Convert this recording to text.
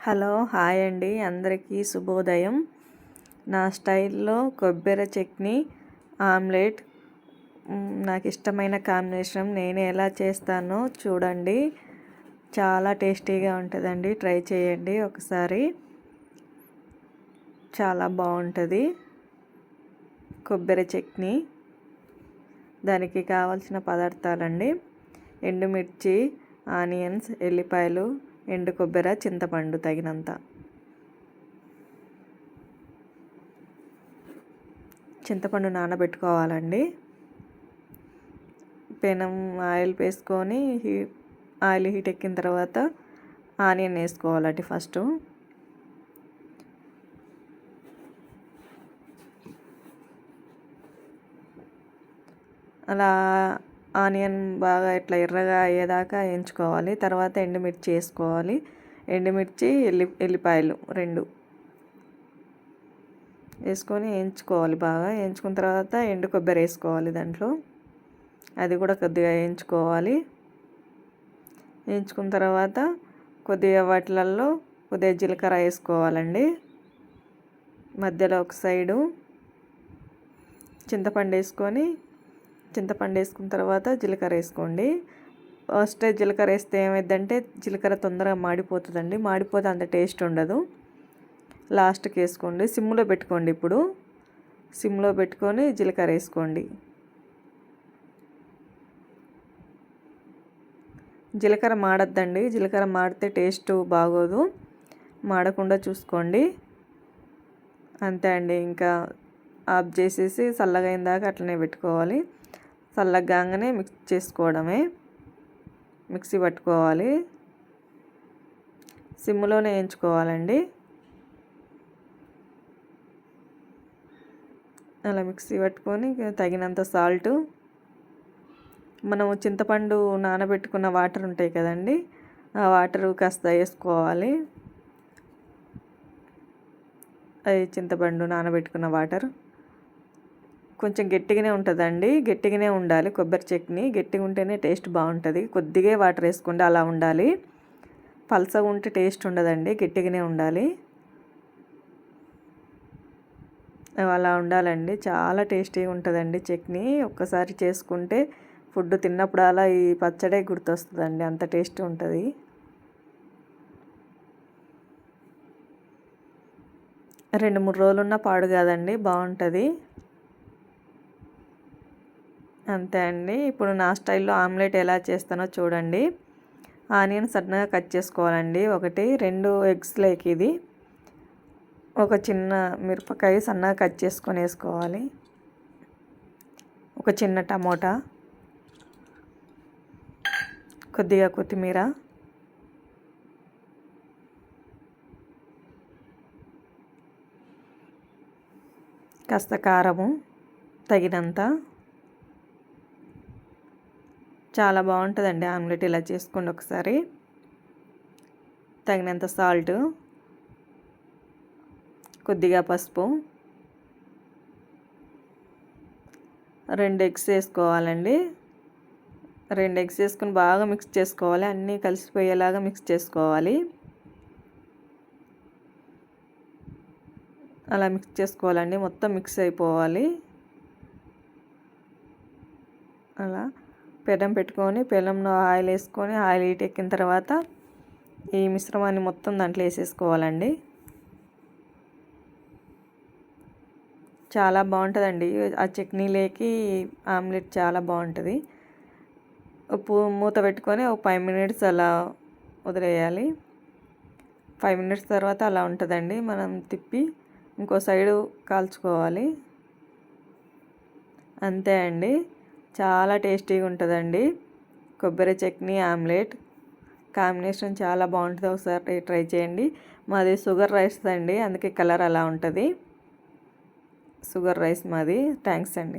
Hello hi అండి, అందరికీ శుభోదయం. నా స్టైల్లో కొబ్బరి చట్నీ ఆమ్లెట్ నాకు ఇష్టమైన కాంబినేషన్. నేను ఎలా చేస్తానో చూడండి, చాలా టేస్టీగా ఉంటుందండి. ట్రై చేయండి ఒకసారి, చాలా బాగుంటుంది కొబ్బరి చట్నీ. దానికి కావాల్సిన పదార్థాలండి: ఎండుమిర్చి, ఆనియన్స్, ఎల్లిపాయలు, ఎండు కొబ్బరి, చింతపండు తగినంత. చింతపండు నానబెట్టుకోవాలండి. పెనం ఆయిల్ వేసుకొని ఆయిల్ హీట్ ఎక్కిన తర్వాత ఆనియన్ వేసుకోవాలండి. ఫస్ట్ అలా ఆనియన్ బాగా ఇట్లా ఎర్రగా అయ్యేదాకా వేయించుకోవాలి. తర్వాత ఎండుమిర్చి వేసుకోవాలి. ఎండుమిర్చి, ఎల్లిపాయలు 2 వేసుకొని వేయించుకోవాలి. బాగా వేయించుకున్న తర్వాత ఎండు కొబ్బరి వేసుకోవాలి దాంట్లో. అది కూడా కొద్దిగా వేయించుకోవాలి. వేయించుకున్న తర్వాత కొద్దిగా వాటిలలో కొద్దిగా జీలకర్ర వేసుకోవాలండి. మధ్యలో ఒక సైడు చింతపండు వేసుకున్న తర్వాత జీలకర్ర వేసుకోండి. ఫస్ట్ జీలకర్ర వేస్తే ఏమైందంటే జీలకర్ర తొందరగా మాడిపోతుందండి. మాడిపోతే అంత టేస్ట్ ఉండదు. లాస్ట్కి వేసుకోండి. సిమ్లో పెట్టుకోండి. ఇప్పుడు సిమ్లో పెట్టుకొని జీలకర్ర వేసుకోండి. జీలకర్ర మాడద్దండి. జీలకర్ర మాడితే టేస్ట్ బాగోదు. మాడకుండా చూసుకోండి. అంతే అండి. ఇంకా ఆఫ్ చేసేసి చల్లగా అయిన దాకా అట్లనే పెట్టుకోవాలి. చల్లగానే మిక్స్ చేసుకోవడమే. మిక్సీ పట్టుకోవాలి. సిమ్లోనే వేయించుకోవాలండి. అలా మిక్సీ పట్టుకొని తగినంత సాల్ట్, మనము చింతపండు నానబెట్టుకున్న వాటర్ ఉంటాయి కదండి, ఆ వాటర్ కాస్త వేసుకోవాలి. అది చింతపండు నానబెట్టుకున్న వాటర్ కొంచెం గట్టిగానే ఉంటుందండి. గట్టిగానే ఉండాలి. కొబ్బరి చట్నీ గట్టిగా ఉంటేనే టేస్ట్ బాగుంటుంది. కొద్దిగా వాటర్ వేసుకోండి. అలా ఉండాలి. పల్చగా ఉంటే టేస్ట్ ఉండదండి. గట్టిగానే ఉండాలి. అలా ఉండాలండి. చాలా టేస్టీగా ఉంటుందండి చట్నీ. ఒక్కసారి చేసుకుంటే ఫుడ్ తిన్నప్పుడు అలా ఈ పచ్చడే గుర్తొస్తుందండి. అంత టేస్ట్ ఉంటుంది. రెండు మూడు రోజులున్నా పాడు కాదండి, బాగుంటుంది. అంతే అండి. ఇప్పుడు నా స్టైల్లో ఆమ్లెట్ ఎలా చేస్తానో చూడండి. ఆనియన్ సన్నగా కట్ చేసుకోవాలండి. 2 ఎగ్స్లోకి ఇది ఒక చిన్న మిరపకాయ సన్నగా కట్ చేసుకొని వేసుకోవాలి. ఒక చిన్న టమోటా, కొద్దిగా కొత్తిమీర, కాస్త కారము తగినంత. చాలా బాగుంటుందండి ఆమ్లెట్. ఇలా చేసుకోండి ఒకసారి. తగినంత సాల్ట్, కొద్దిగా పసుపు, 2 ఎగ్స్ వేసుకోవాలండి. 2 ఎగ్స్ వేసుకొని బాగా మిక్స్ చేసుకోవాలి. అన్నీ కలిసిపోయేలాగా మిక్స్ చేసుకోవాలి. అలా మిక్స్ చేసుకోవాలండి. మొత్తం మిక్స్ అయిపోవాలి. అలా పెనం పెట్టుకొని పెనంలో ఆయిల్ వేసుకొని ఆయిల్ హీట్ ఎక్కిన తర్వాత ఈ మిశ్రమాన్ని మొత్తం దాంట్లో వేసేసుకోవాలండి. చాలా బాగుంటుందండి. ఆ చట్నీలోకి ఆమ్లెట్ చాలా బాగుంటుంది. మూత పెట్టుకొని ఒక 5 మినిట్స్ అలా వదిలేయాలి. 5 మినిట్స్ తర్వాత అలా ఉంటుందండి. మనం తిప్పి ఇంకో సైడు కాల్చుకోవాలి. అంతే అండి. చాలా టేస్టీగా ఉంటుందండి కొబ్బరి చట్నీ ఆమ్లెట్. కాంబినేషన్ చాలా బాగుంటుంది. ఒకసారి ట్రై చేయండి. మాది షుగర్ రైస్ అండి, అందుకే కలర్ అలా ఉంటుంది. షుగర్ రైస్ మాది. థ్యాంక్స్ అండి.